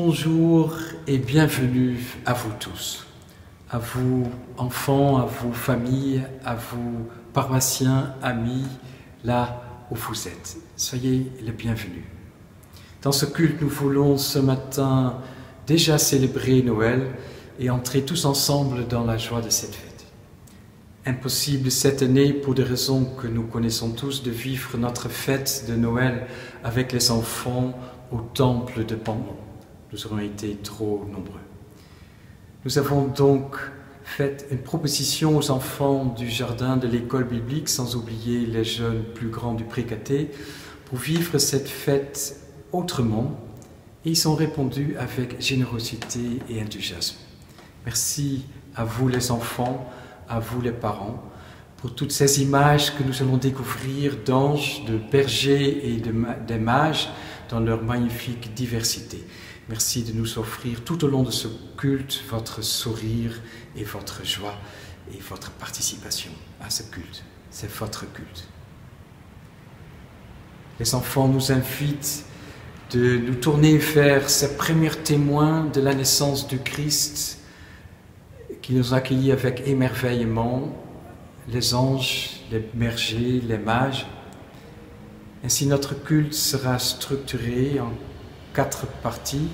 Bonjour et bienvenue à vous tous, à vous enfants, à vous familles, à vous paroissiens, amis, là où vous êtes. Soyez les bienvenus. Dans ce culte, nous voulons ce matin déjà célébrer Noël et entrer tous ensemble dans la joie de cette fête. Impossible cette année, pour des raisons que nous connaissons tous, de vivre notre fête de Noël avec les enfants au temple de Pandon. Nous aurions été trop nombreux. Nous avons donc fait une proposition aux enfants du jardin de l'école biblique, sans oublier les jeunes plus grands du pré-caté, pour vivre cette fête autrement, et ils ont répondu avec générosité et enthousiasme. Merci à vous les enfants, à vous les parents, pour toutes ces images que nous allons découvrir d'anges, de bergers et de mages dans leur magnifique diversité. Merci de nous offrir tout au long de ce culte votre sourire et votre joie et votre participation à ce culte. C'est votre culte. Les enfants nous invitent de nous tourner vers ces premiers témoins de la naissance du Christ qui nous a accueillis avec émerveillement, les anges, les bergers, les mages. Ainsi, notre culte sera structuré en 4 parties.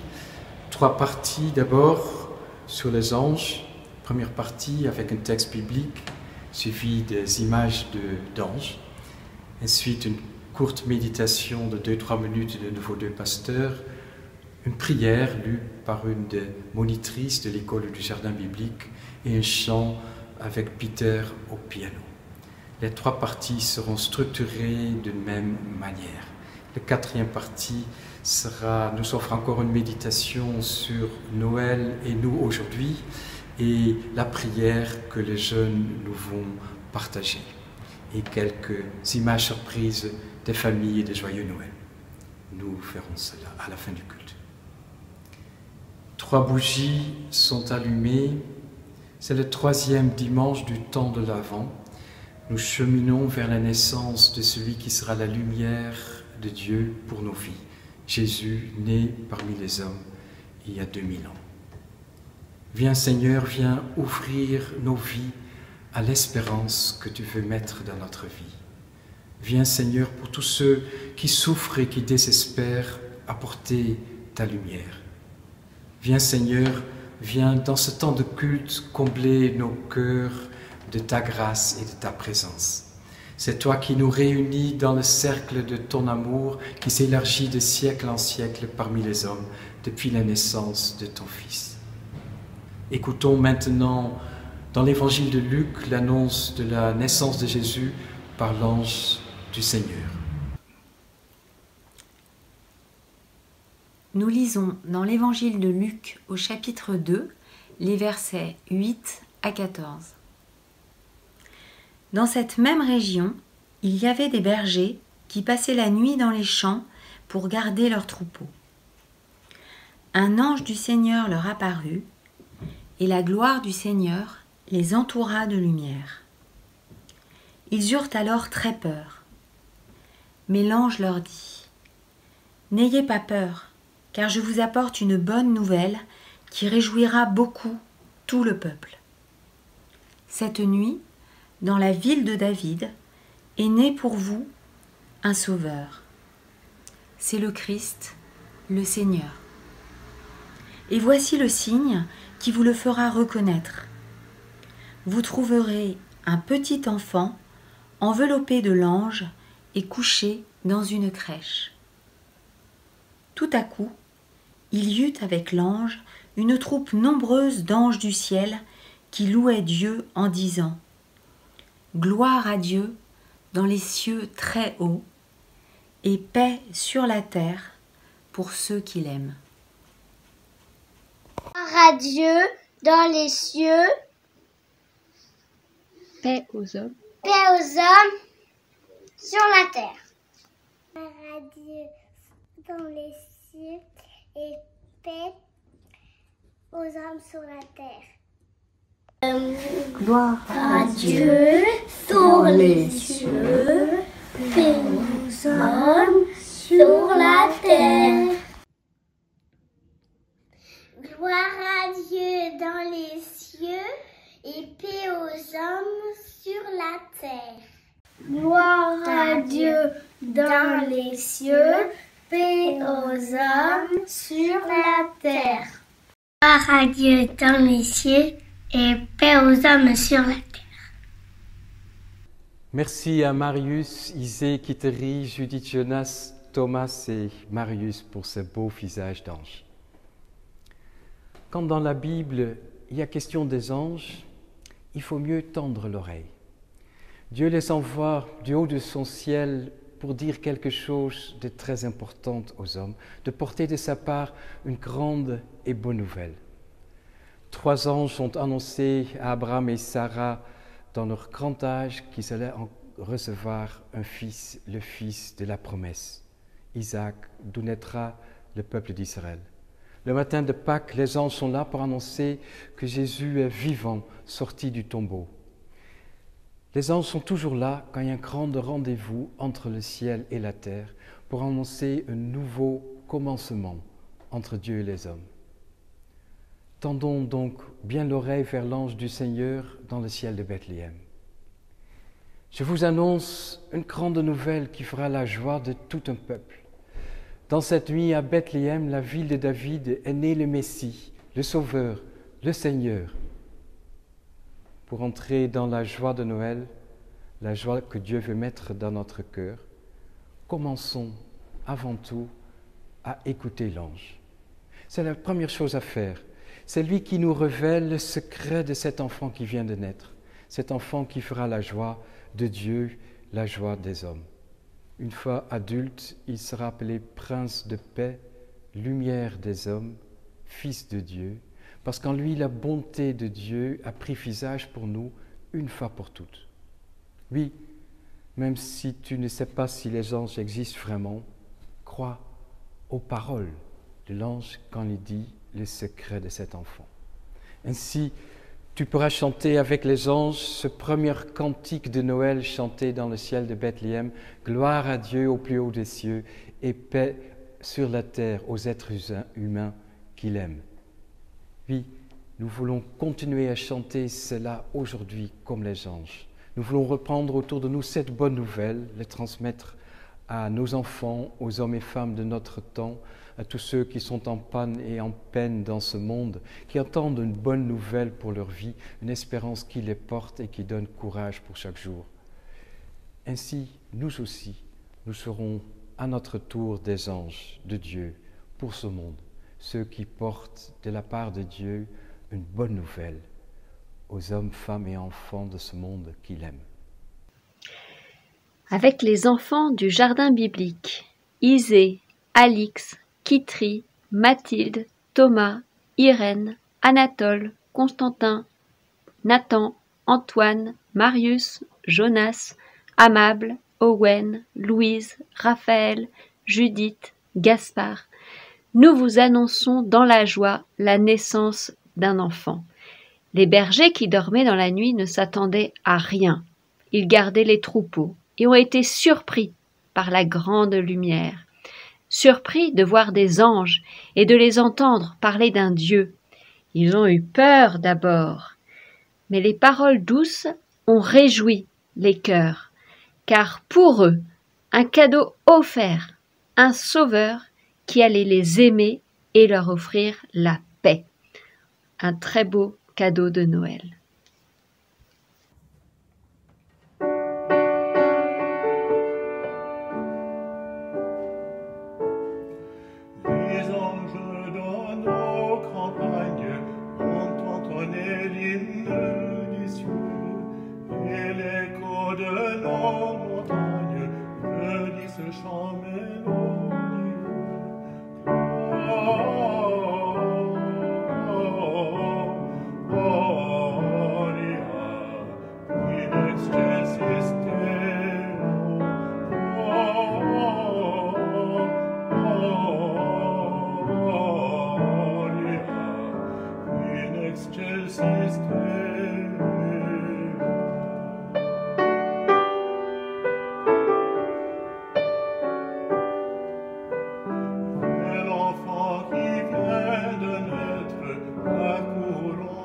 3 parties d'abord sur les anges. Première partie avec un texte biblique suivi des images d'anges. Ensuite, une courte méditation de 2-3 minutes de nouveau 2 pasteurs. Une prière lue par une des monitrices de l'école du jardin biblique et un chant avec Peter au piano. Les 3 parties seront structurées de même manière. La 4e partie nous offre encore une méditation sur Noël et nous aujourd'hui et la prière que les jeunes nous vont partager et quelques images surprises des familles et des joyeux Noël. Nous ferons cela à la fin du culte. 3 bougies sont allumées. C'est le 3e dimanche du temps de l'Avent. Nous cheminons vers la naissance de celui qui sera la lumière de Dieu pour nos vies. Jésus, né parmi les hommes il y a 2000 ans. Viens Seigneur, viens ouvrir nos vies à l'espérance que tu veux mettre dans notre vie. Viens Seigneur pour tous ceux qui souffrent et qui désespèrent, apporter ta lumière. Viens Seigneur, viens dans ce temps de culte combler nos cœurs de ta grâce et de ta présence. C'est toi qui nous réunis dans le cercle de ton amour qui s'élargit de siècle en siècle parmi les hommes depuis la naissance de ton Fils. Écoutons maintenant dans l'évangile de Luc l'annonce de la naissance de Jésus par l'ange du Seigneur. Nous lisons dans l'évangile de Luc au chapitre 2, les versets 8 à 14. Dans cette même région, il y avait des bergers qui passaient la nuit dans les champs pour garder leurs troupeaux. Un ange du Seigneur leur apparut, et la gloire du Seigneur les entoura de lumière. Ils eurent alors très peur. Mais l'ange leur dit : « N'ayez pas peur, car je vous apporte une bonne nouvelle qui réjouira beaucoup tout le peuple. Cette nuit, dans la ville de David, est né pour vous un sauveur. C'est le Christ, le Seigneur. Et voici le signe qui vous le fera reconnaître. Vous trouverez un petit enfant enveloppé de langes et couché dans une crèche. » Tout à coup, il y eut avec l'ange une troupe nombreuse d'anges du ciel qui louaient Dieu en disant : « Gloire à Dieu dans les cieux très hauts, et paix sur la terre pour ceux qui l'aiment. » Gloire à Dieu dans les cieux, paix aux hommes sur la terre. Gloire à Dieu dans les cieux et paix aux hommes sur la terre. Gloire À Dieu sur les cieux, paix aux hommes sur la terre. dans les cieux et paix aux hommes sur la terre. Gloire à Dieu dans les cieux, paix aux hommes sur la terre. Gloire à Dieu dans les cieux et paix aux hommes sur la terre. Merci à Marius, Isée, Kiteri, Judith, Jonas, Thomas et Marius pour ce beau visage d'ange. Quand dans la Bible il y a question des anges, il faut mieux tendre l'oreille. Dieu les envoie du haut de son ciel pour dire quelque chose de très important aux hommes, de porter de sa part une grande et bonne nouvelle. 3 anges ont annoncé à Abraham et Sarah dans leur grand âge qu'ils allaient recevoir un fils, le fils de la promesse, Isaac, d'où naîtra le peuple d'Israël. Le matin de Pâques, les anges sont là pour annoncer que Jésus est vivant, sorti du tombeau. Les anges sont toujours là quand il y a un grand rendez-vous entre le ciel et la terre pour annoncer un nouveau commencement entre Dieu et les hommes. Tendons donc bien l'oreille vers l'ange du Seigneur dans le ciel de Bethléem. Je vous annonce une grande nouvelle qui fera la joie de tout un peuple. Dans cette nuit à Bethléem, la ville de David, est né le Messie, le Sauveur, le Seigneur. Pour entrer dans la joie de Noël, la joie que Dieu veut mettre dans notre cœur, commençons avant tout à écouter l'ange. C'est la première chose à faire. C'est lui qui nous révèle le secret de cet enfant qui vient de naître, cet enfant qui fera la joie de Dieu, la joie des hommes. Une fois adulte, il sera appelé prince de paix, lumière des hommes, fils de Dieu, parce qu'en lui la bonté de Dieu a pris visage pour nous une fois pour toutes. Oui, même si tu ne sais pas si les anges existent vraiment, crois aux paroles de l'ange quand il dit le secret de cet enfant. Ainsi, tu pourras chanter avec les anges ce premier cantique de Noël chanté dans le ciel de Bethléem, gloire à Dieu au plus haut des cieux et paix sur la terre aux êtres humains qu'il aime. Oui, nous voulons continuer à chanter cela aujourd'hui comme les anges. Nous voulons reprendre autour de nous cette bonne nouvelle, les transmettre à nos enfants, aux hommes et femmes de notre temps, à tous ceux qui sont en panne et en peine dans ce monde, qui attendent une bonne nouvelle pour leur vie, une espérance qui les porte et qui donne courage pour chaque jour. Ainsi, nous aussi, nous serons à notre tour des anges de Dieu pour ce monde, ceux qui portent de la part de Dieu une bonne nouvelle aux hommes, femmes et enfants de ce monde qu'il aime. Avec les enfants du jardin biblique, Isée, Alix, Kitri, Mathilde, Thomas, Irène, Anatole, Constantin, Nathan, Antoine, Marius, Jonas, Amable, Owen, Louise, Raphaël, Judith, Gaspard, nous vous annonçons dans la joie la naissance d'un enfant. Les bergers qui dormaient dans la nuit ne s'attendaient à rien. Ils gardaient les troupeaux et ont été surpris par la grande lumière. Surpris de voir des anges et de les entendre parler d'un Dieu. Ils ont eu peur d'abord, mais les paroles douces ont réjoui les cœurs, car pour eux, un cadeau offert, un sauveur qui allait les aimer et leur offrir la paix. Un très beau cadeau de Noël. L'enfant qui vient de naître, la couronne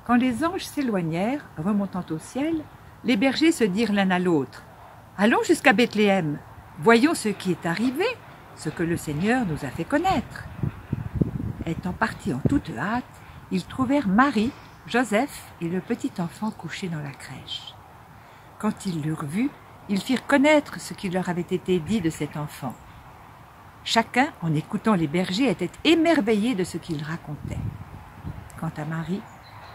Quand les anges s'éloignèrent, remontant au ciel, les bergers se dirent l'un à l'autre « Allons jusqu'à Bethléem, voyons ce qui est arrivé, ce que le Seigneur nous a fait connaître. » Étant partis en toute hâte, ils trouvèrent Marie, Joseph et le petit enfant couché dans la crèche. Quand ils l'eurent vu, ils firent connaître ce qui leur avait été dit de cet enfant. Chacun, en écoutant les bergers, était émerveillé de ce qu'ils racontaient. Quant à Marie,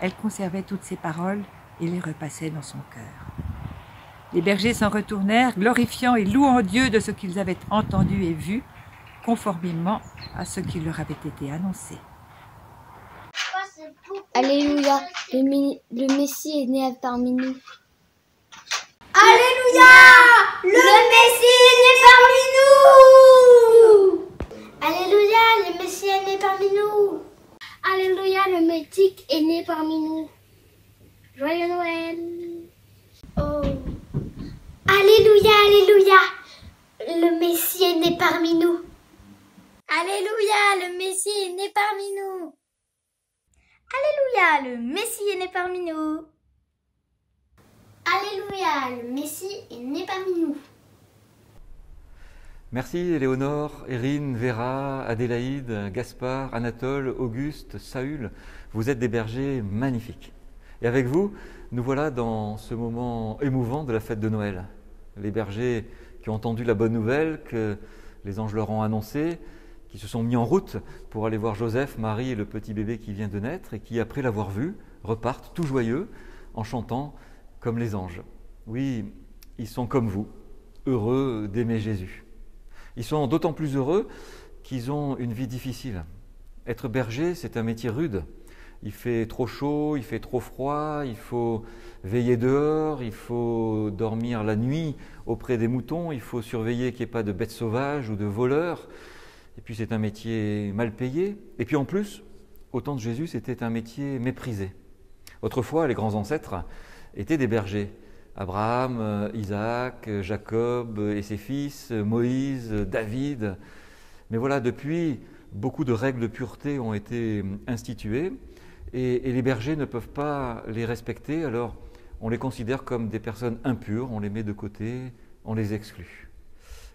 elle conservait toutes ces paroles et les repassait dans son cœur. Les bergers s'en retournèrent, glorifiant et louant Dieu de ce qu'ils avaient entendu et vu, conformément à ce qui leur avait été annoncé. Alléluia, le Messie est né parmi nous. Alléluia, le Messie est né parmi nous. Alléluia, le Messie est né parmi nous. Alléluia, le Messie est né parmi nous. Joyeux Noël. Oh. Alléluia, alléluia, le Messie est né parmi nous. Alléluia, le Messie est né parmi nous. Alléluia, le Messie est né parmi nous. Alléluia, le Messie est né parmi nous. Merci Éléonore, Erin, Vera, Adélaïde, Gaspard, Anatole, Auguste, Saül. Vous êtes des bergers magnifiques. Et avec vous, nous voilà dans ce moment émouvant de la fête de Noël. Les bergers qui ont entendu la bonne nouvelle que les anges leur ont annoncée, qui se sont mis en route pour aller voir Joseph, Marie et le petit bébé qui vient de naître et qui, après l'avoir vu, repartent tout joyeux en chantant comme les anges. Oui, ils sont comme vous, heureux d'aimer Jésus. Ils sont d'autant plus heureux qu'ils ont une vie difficile. Être berger, c'est un métier rude. Il fait trop chaud, il fait trop froid, il faut veiller dehors, il faut dormir la nuit auprès des moutons, il faut surveiller qu'il n'y ait pas de bêtes sauvages ou de voleurs. Et puis c'est un métier mal payé. Et puis en plus, au temps de Jésus, c'était un métier méprisé. Autrefois, les grands ancêtres étaient des bergers. Abraham, Isaac, Jacob et ses fils, Moïse, David. Mais voilà, depuis, beaucoup de règles de pureté ont été instituées et les bergers ne peuvent pas les respecter, alors on les considère comme des personnes impures, on les met de côté, on les exclut.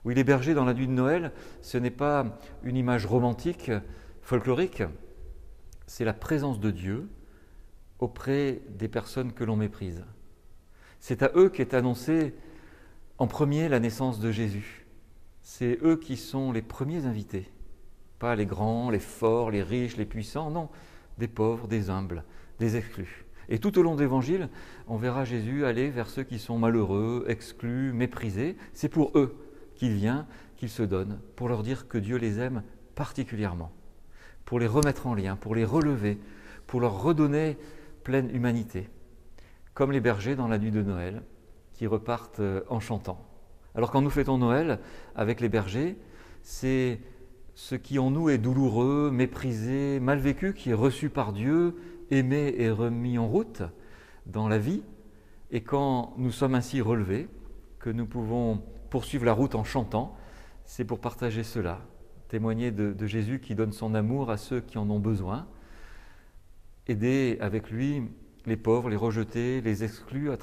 Oui, les bergers dans la nuit de Noël, ce n'est pas une image romantique, folklorique, c'est la présence de Dieu auprès des personnes que l'on méprise. C'est à eux qu'est annoncée en premier la naissance de Jésus. C'est eux qui sont les premiers invités, pas les grands, les forts, les riches, les puissants, non, des pauvres, des humbles, des exclus. Et tout au long de l'Évangile, on verra Jésus aller vers ceux qui sont malheureux, exclus, méprisés. C'est pour eux qu'il vient, qu'il se donne, pour leur dire que Dieu les aime particulièrement, pour les remettre en lien, pour les relever, pour leur redonner pleine humanité, comme les bergers dans la nuit de Noël, qui repartent en chantant. Alors quand nous fêtons Noël avec les bergers, c'est ce qui en nous est douloureux, méprisé, mal vécu, qui est reçu par Dieu, aimé et remis en route dans la vie. Et quand nous sommes ainsi relevés, que nous pouvons poursuivre la route en chantant, c'est pour partager cela, témoigner de Jésus qui donne son amour à ceux qui en ont besoin, aider avec lui les pauvres, les rejetés, les exclus à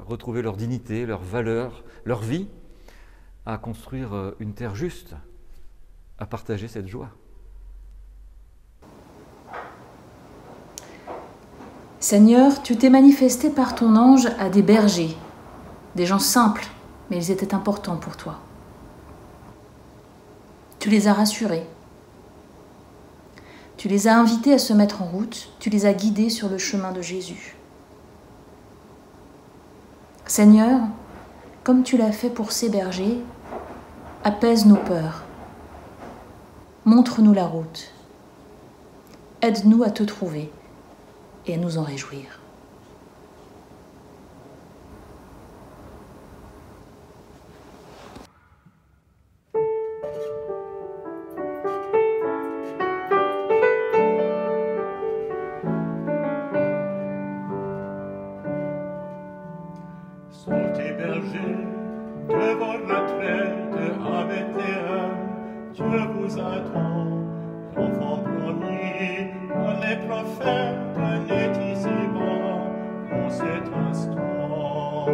retrouver leur dignité, leur valeur, leur vie, à construire une terre juste, à partager cette joie. Seigneur, tu t'es manifesté par ton ange à des bergers, des gens simples, mais ils étaient importants pour toi. Tu les as rassurés. Tu les as invités à se mettre en route, tu les as guidés sur le chemin de Jésus. Seigneur, comme tu l'as fait pour ces bergers, apaise nos peurs. Montre-nous la route. Aide-nous à te trouver et à nous en réjouir. Sortez bergers de vos retraites à Bethléem, Dieu vous attend. L'enfant promis par les prophètes n'est ici-bas en cet instant.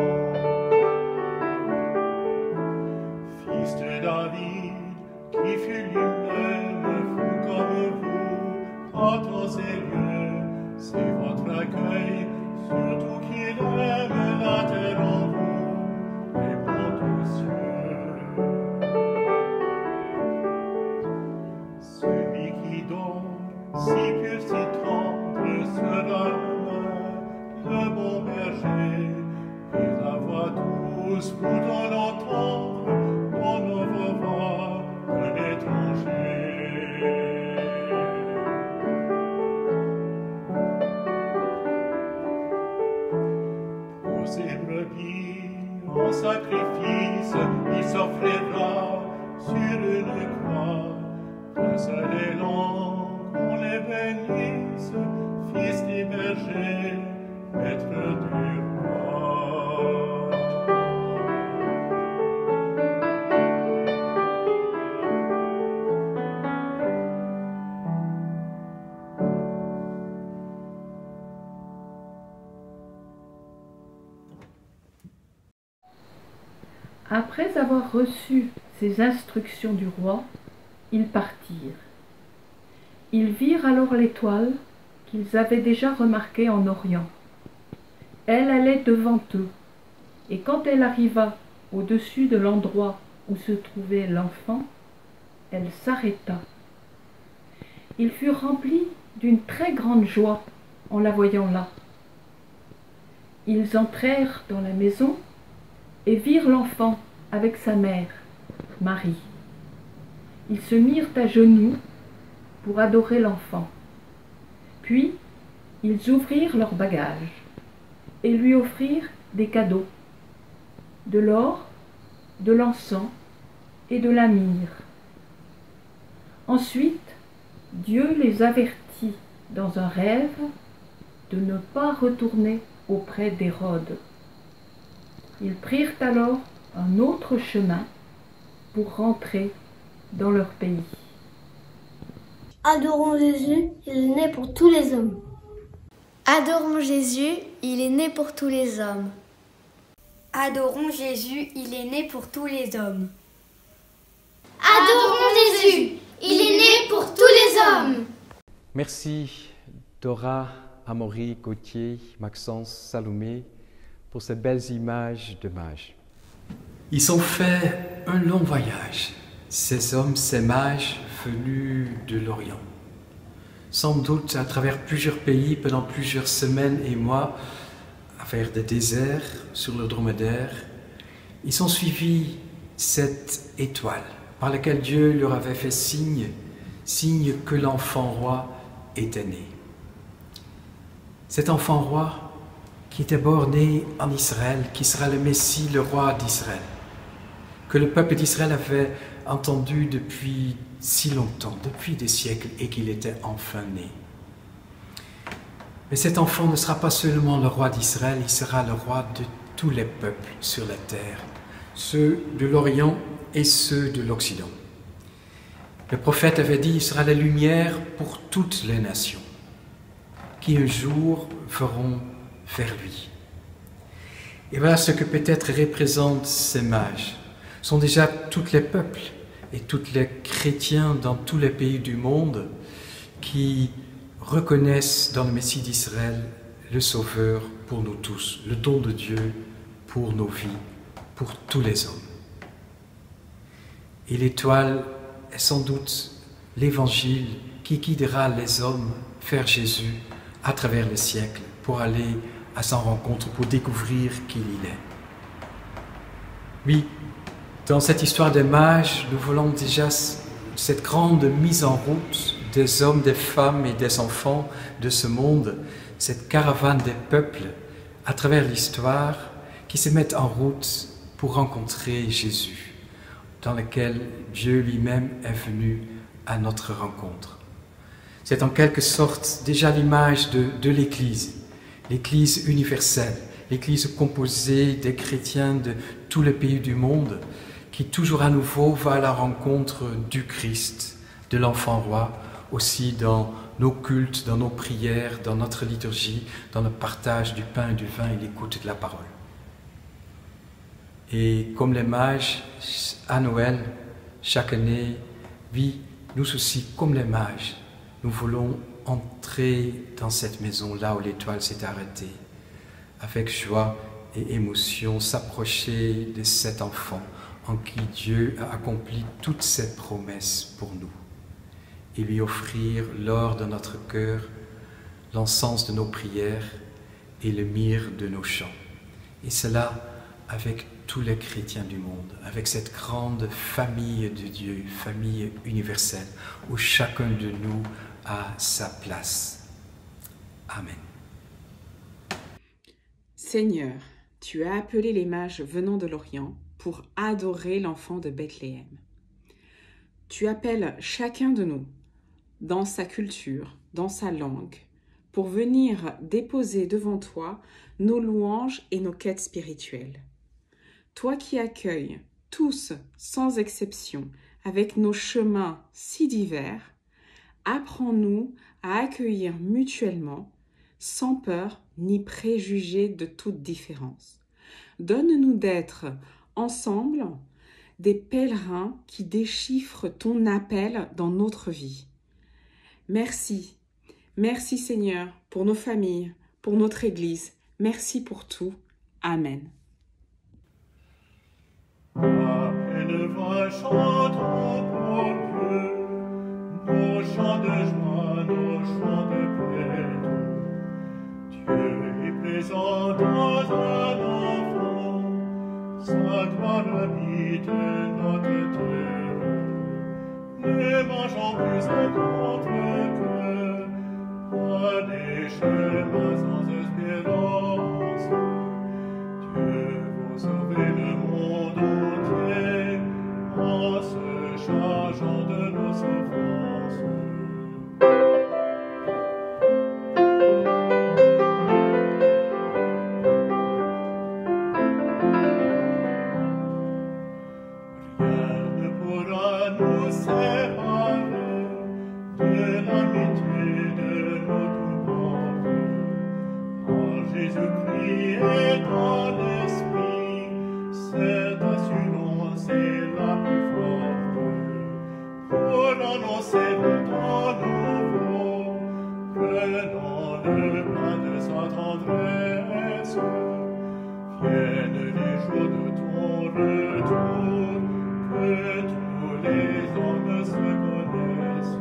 Fils de David, qui fut lui-même fou comme vous, à temps et lieu, c'est votre accueil, surtout qu'il aime la terre en vous, répond aux cieux. Celui qui dort, si pur, si tendre, sera le bon berger, et la voix douce voudront l'entendre, on ne revoit un étranger. Pour ses brebis, en sacrifice, il s'offrira sur une croix. D'un seul élan, qu'on les bénisse, fils des bergers, maître du roi. Après avoir reçu ces instructions du roi, ils partirent. Ils virent alors l'étoile qu'ils avaient déjà remarquée en Orient. Elle allait devant eux, et quand elle arriva au-dessus de l'endroit où se trouvait l'enfant, elle s'arrêta. Ils furent remplis d'une très grande joie en la voyant là. Ils entrèrent dans la maison et virent l'enfant avec sa mère, Marie. Ils se mirent à genoux pour adorer l'enfant. Puis, ils ouvrirent leurs bagages et lui offrirent des cadeaux, de l'or, de l'encens et de la myrrhe. Ensuite, Dieu les avertit dans un rêve de ne pas retourner auprès d'Hérode. Ils prirent alors un autre chemin pour rentrer dans leur pays. Adorons Jésus, il est né pour tous les hommes. Adorons Jésus, il est né pour tous les hommes. Adorons Jésus, il est né pour tous les hommes. Adorons Jésus, il est né pour tous les hommes. Merci Dora, Amaury, Gauthier, Maxence, Salomé pour ces belles images de mages. Ils ont fait un long voyage, ces hommes, ces mages venus de l'Orient. Sans doute à travers plusieurs pays pendant plusieurs semaines et mois, à travers des déserts, sur le dromadaire, ils ont suivi cette étoile par laquelle Dieu leur avait fait signe que l'enfant roi était né. Cet enfant roi qui était d'abord né en Israël, qui sera le Messie, le roi d'Israël, que le peuple d'Israël avait entendu depuis si longtemps, depuis des siècles, et qu'il était enfin né. Mais cet enfant ne sera pas seulement le roi d'Israël, il sera le roi de tous les peuples sur la terre, ceux de l'Orient et ceux de l'Occident. Le prophète avait dit, il sera la lumière pour toutes les nations, qui un jour feront vers lui. Et voilà ce que peut-être représentent ces mages. Ce sont déjà tous les peuples et tous les chrétiens dans tous les pays du monde qui reconnaissent dans le Messie d'Israël le Sauveur pour nous tous, le don de Dieu pour nos vies, pour tous les hommes. Et l'étoile est sans doute l'évangile qui guidera les hommes vers Jésus à travers les siècles pour aller à sa rencontre, pour découvrir qui il est. Oui, dans cette histoire des mages, nous voyons déjà cette grande mise en route des hommes, des femmes et des enfants de ce monde, cette caravane des peuples à travers l'histoire qui se mettent en route pour rencontrer Jésus, dans lequel Dieu lui-même est venu à notre rencontre. C'est en quelque sorte déjà l'image de l'Église, l'Église universelle, l'Église composée des chrétiens de tous les pays du monde, qui toujours à nouveau va à la rencontre du Christ, de l'enfant roi, aussi dans nos cultes, dans nos prières, dans notre liturgie, dans le partage du pain et du vin et l'écoute de la parole. Et comme les mages, à Noël, chaque année, oui, nous aussi, comme les mages, nous voulons entrer dans cette maison, là où l'étoile s'est arrêtée, avec joie et émotion, s'approcher de cet enfant en qui Dieu a accompli toutes ses promesses pour nous, et lui offrir l'or de notre cœur, l'encens de nos prières et le myrrhe de nos chants. Et cela avec tous les chrétiens du monde, avec cette grande famille de Dieu, famille universelle, où chacun de nous a sa place. Amen. Seigneur, tu as appelé les mages venant de l'Orient pour adorer l'enfant de Bethléem. Tu appelles chacun de nous, dans sa culture, dans sa langue, pour venir déposer devant toi nos louanges et nos quêtes spirituelles. Toi qui accueilles tous, sans exception, avec nos chemins si divers, apprends-nous à accueillir mutuellement, sans peur ni préjugés de toute différence. Donne-nous d'être ensemble des pèlerins qui déchiffrent ton appel dans notre vie. Merci, merci Seigneur pour nos familles, pour notre Église. Merci pour tout. Amen. Chantons pour Dieu nos chants de joie, nos chants de paix. Dieu est présent dans un enfant, sa gloire habite notre terre. Ne mangeons plus un contre cœur, pas des chemins sans espérance. Dieu vous sauver le monde entier, en se chargeant de nos souffrances. Rien ne pourra nous séparer de l'amitié de nos tourments. En Jésus-Christ et dans l'Esprit, cette assurance est la plus forte. Pour annoncer le temps nouveau, prenons le pain de sa tendresse. Viennent les jours de ton retour, que tous les hommes se connaissent.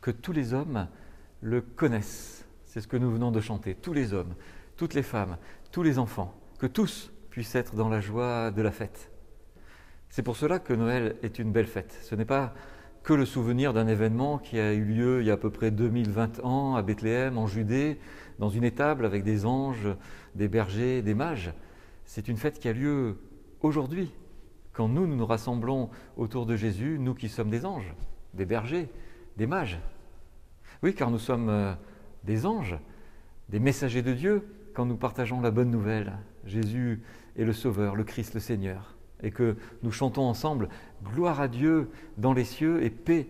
Que tous les hommes le connaissent. C'est ce que nous venons de chanter. Tous les hommes, toutes les femmes, tous les enfants, que tous puissent être dans la joie de la fête. C'est pour cela que Noël est une belle fête. Ce n'est pas que le souvenir d'un événement qui a eu lieu il y a à peu près 2020 ans à Bethléem, en Judée, dans une étable avec des anges, des bergers, des mages. C'est une fête qui a lieu aujourd'hui, quand nous nous rassemblons autour de Jésus, nous qui sommes des anges, des bergers, des mages. Oui, car nous sommes des anges, des messagers de Dieu, quand nous partageons la bonne nouvelle. Jésus est le Sauveur, le Christ, le Seigneur. Et que nous chantons ensemble « Gloire à Dieu dans les cieux et paix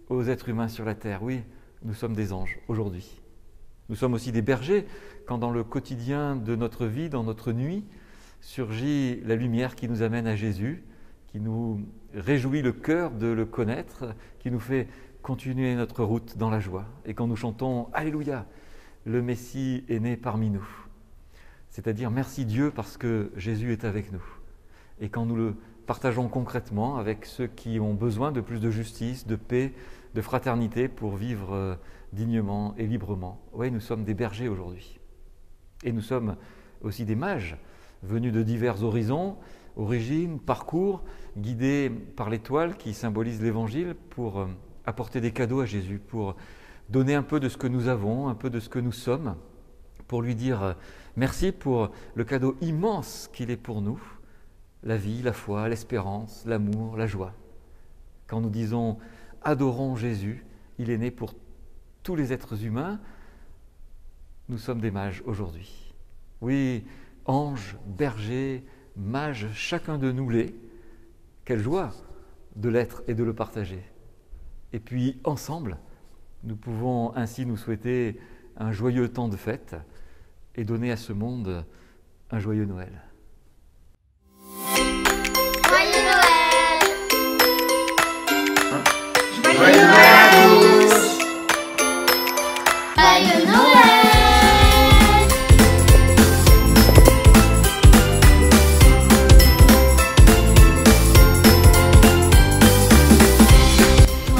aux êtres humains sur la terre ». Oui, nous sommes des anges aujourd'hui. Nous sommes aussi des bergers, quand dans le quotidien de notre vie, dans notre nuit, surgit la lumière qui nous amène à Jésus, qui nous réjouit le cœur de le connaître, qui nous fait continuer notre route dans la joie. Et quand nous chantons « Alléluia », le Messie est né parmi nous. C'est-à-dire merci Dieu parce que Jésus est avec nous. Et quand nous le partageons concrètement avec ceux qui ont besoin de plus de justice, de paix, de fraternité pour vivre dignement et librement. Oui, nous sommes des bergers aujourd'hui. Et nous sommes aussi des mages venus de divers horizons, origines, parcours, guidés par l'étoile qui symbolise l'Évangile pour apporter des cadeaux à Jésus, pour donner un peu de ce que nous avons, un peu de ce que nous sommes, pour lui dire merci pour le cadeau immense qu'il est pour nous, la vie, la foi, l'espérance, l'amour, la joie. Quand nous disons « adorons Jésus », il est né pour tous les êtres humains, nous sommes des mages aujourd'hui. Oui, anges, bergers, mages, chacun de nous l'est. Quelle joie de l'être et de le partager. Et puis, ensemble, nous pouvons ainsi nous souhaiter un joyeux temps de fête et donner à ce monde un joyeux Noël. Joyeux Noël! Joyeux Noël à tous! Joyeux Noël!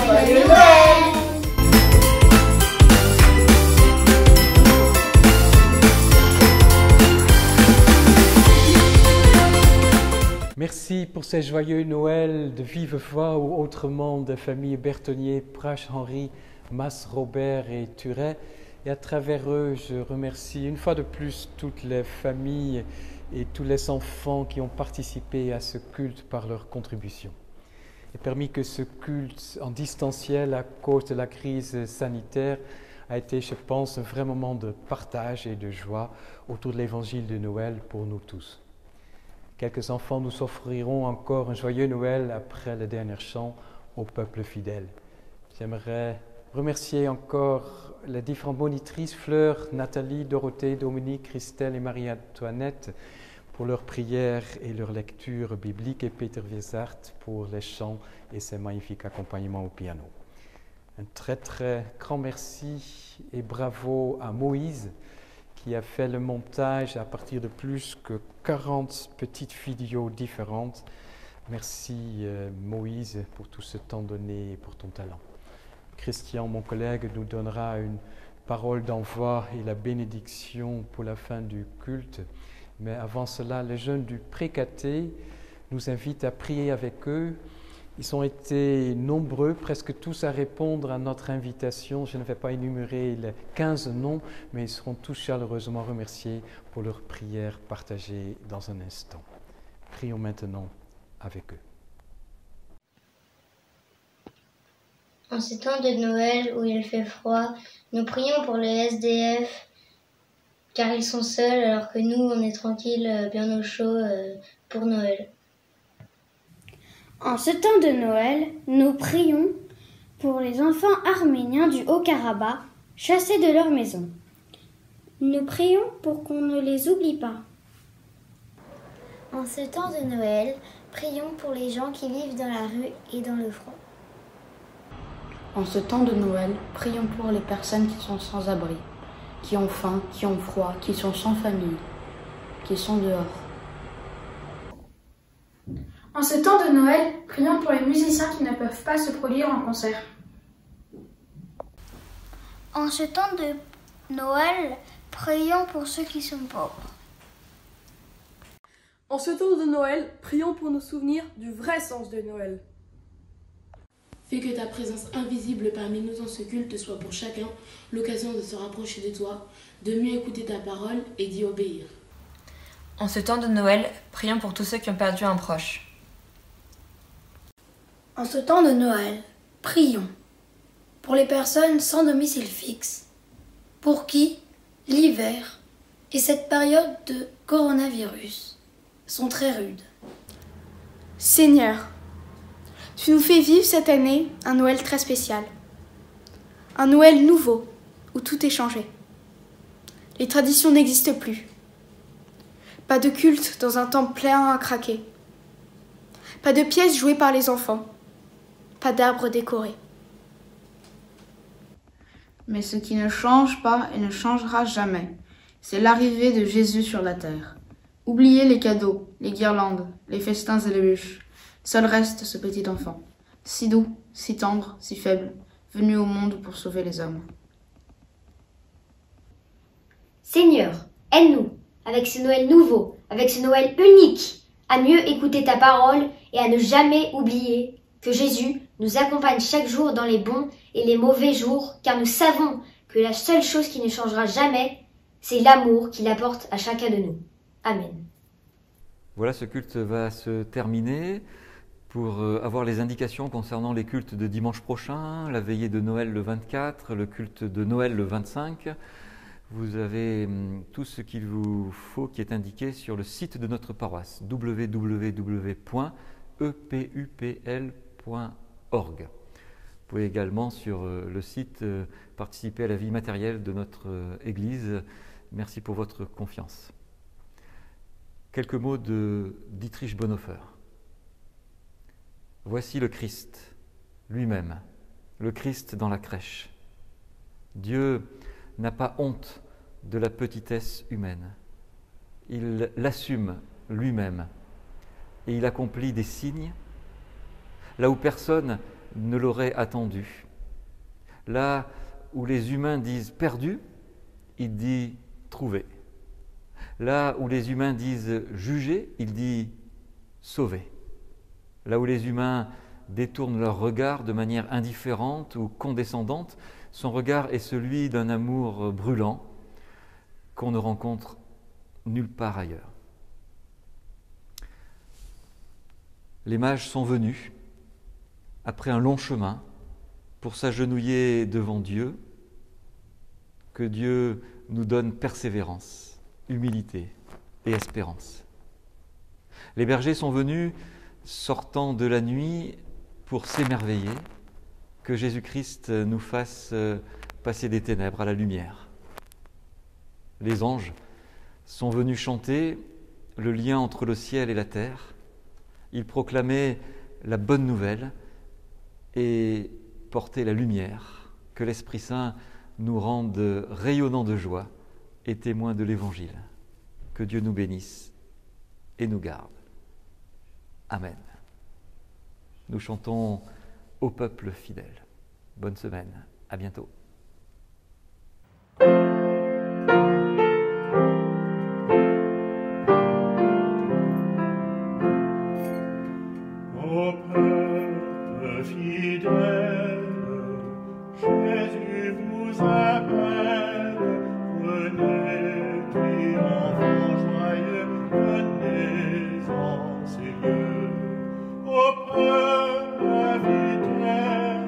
Joyeux Noël! Merci pour ces joyeux Noël de vive voix ou autrement des familles Bertonnier, Prache-Henri, Mas-Robert et Turet. Et à travers eux, je remercie une fois de plus toutes les familles et tous les enfants qui ont participé à ce culte par leur contribution. Et permis que ce culte en distanciel à cause de la crise sanitaire a été, je pense, un vrai moment de partage et de joie autour de l'évangile de Noël pour nous tous. Quelques enfants nous offriront encore un joyeux Noël après le dernier chant au peuple fidèle. J'aimerais remercier encore les différentes monitrices, Fleur, Nathalie, Dorothée, Dominique, Christelle et Marie-Antoinette pour leurs prières et leurs lectures bibliques et Peter Wiesart pour les chants et ses magnifiques accompagnements au piano. Un très très grand merci et bravo à Moïse qui a fait le montage à partir de plus que 40 petites vidéos différentes. Merci Moïse pour tout ce temps donné et pour ton talent. Christian, mon collègue, nous donnera une parole d'envoi et la bénédiction pour la fin du culte. Mais avant cela, les jeunes du Pré-Caté nous invitent à prier avec eux. Ils ont été nombreux, presque tous à répondre à notre invitation. Je ne vais pas énumérer les 15 noms, mais ils seront tous chaleureusement remerciés pour leur prière partagée dans un instant. Prions maintenant avec eux. En ces temps de Noël où il fait froid, nous prions pour les SDF, car ils sont seuls alors que nous, on est tranquilles, bien au chaud pour Noël. En ce temps de Noël, nous prions pour les enfants arméniens du Haut-Karabakh chassés de leur maison. Nous prions pour qu'on ne les oublie pas. En ce temps de Noël, prions pour les gens qui vivent dans la rue et dans le froid. En ce temps de Noël, prions pour les personnes qui sont sans abri, qui ont faim, qui ont froid, qui sont sans famille, qui sont dehors. En ce temps de Noël, prions pour les musiciens qui ne peuvent pas se produire en concert. En ce temps de Noël, prions pour ceux qui sont pauvres. En ce temps de Noël, prions pour nous souvenir du vrai sens de Noël. Fais que ta présence invisible parmi nous dans ce culte soit pour chacun l'occasion de se rapprocher de toi, de mieux écouter ta parole et d'y obéir. En ce temps de Noël, prions pour tous ceux qui ont perdu un proche. En ce temps de Noël, prions pour les personnes sans domicile fixe, pour qui l'hiver et cette période de coronavirus sont très rudes. Seigneur, tu nous fais vivre cette année un Noël très spécial. Un Noël nouveau, où tout est changé. Les traditions n'existent plus. Pas de culte dans un temple plein à craquer. Pas de pièces jouées par les enfants. Pas d'arbres décorés. Mais ce qui ne change pas et ne changera jamais, c'est l'arrivée de Jésus sur la terre. Oubliez les cadeaux, les guirlandes, les festins et les bûches. Seul reste ce petit enfant, si doux, si tendre, si faible, venu au monde pour sauver les hommes. Seigneur, aide-nous, avec ce Noël nouveau, avec ce Noël unique, à mieux écouter ta parole et à ne jamais oublier que Jésus nous accompagne chaque jour dans les bons et les mauvais jours, car nous savons que la seule chose qui ne changera jamais, C'est l'amour qu'il apporte à chacun de nous. Amen. Voilà, ce culte va se terminer. Pour avoir les indications concernant les cultes de dimanche prochain, la veillée de Noël le 24, le culte de Noël le 25, vous avez tout ce qu'il vous faut qui est indiqué sur le site de notre paroisse, www.epupl.org. Vous pouvez également sur le site participer à la vie matérielle de notre Église. Merci pour votre confiance. Quelques mots de Dietrich Bonhoeffer. Voici le Christ, lui-même, le Christ dans la crèche. Dieu n'a pas honte de la petitesse humaine. Il l'assume lui-même et il accomplit des signes là où personne ne l'aurait attendu. Là où les humains disent perdu, il dit trouvé. Là où les humains disent juger, il dit sauver. Là où les humains détournent leur regard de manière indifférente ou condescendante, son regard est celui d'un amour brûlant qu'on ne rencontre nulle part ailleurs. Les mages sont venus, après un long chemin, pour s'agenouiller devant Dieu. Que Dieu nous donne persévérance, humilité et espérance. Les bergers sont venus sortant de la nuit pour s'émerveiller, que Jésus-Christ nous fasse passer des ténèbres à la lumière. Les anges sont venus chanter le lien entre le ciel et la terre. Ils proclamaient la bonne nouvelle et portaient la lumière, que l'Esprit Saint nous rende rayonnants de joie et témoins de l'Évangile. Que Dieu nous bénisse et nous garde. Amen. Nous chantons au peuple fidèle. Bonne semaine, à bientôt. Au peuple fidèle, Jésus vous appelle, venez, triomphant joyeux, venez en ces lieux. Au peuple fidèle,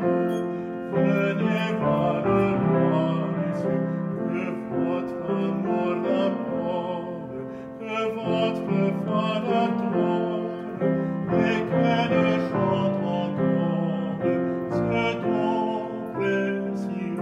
venez voir le roi des cieux, que votre amour l'apporte, que votre foi l'adore, et qu'elle chante encore ce don précieux.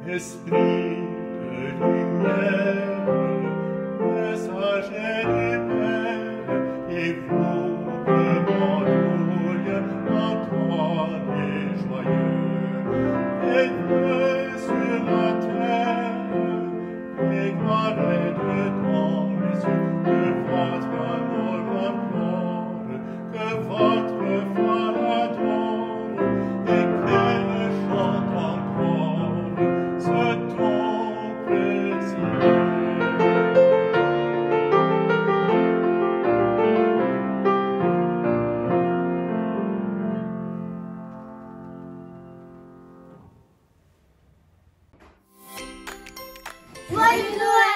Esprit de lumière, messager du Père, et vous que m'entouille, entendez joyeux, et que sur la terre, égaré dedans les yeux, que votre amour l'apporte, que votre foi l'adore, et qu'elle chante encore ce ton précieux. Joyeux Noël!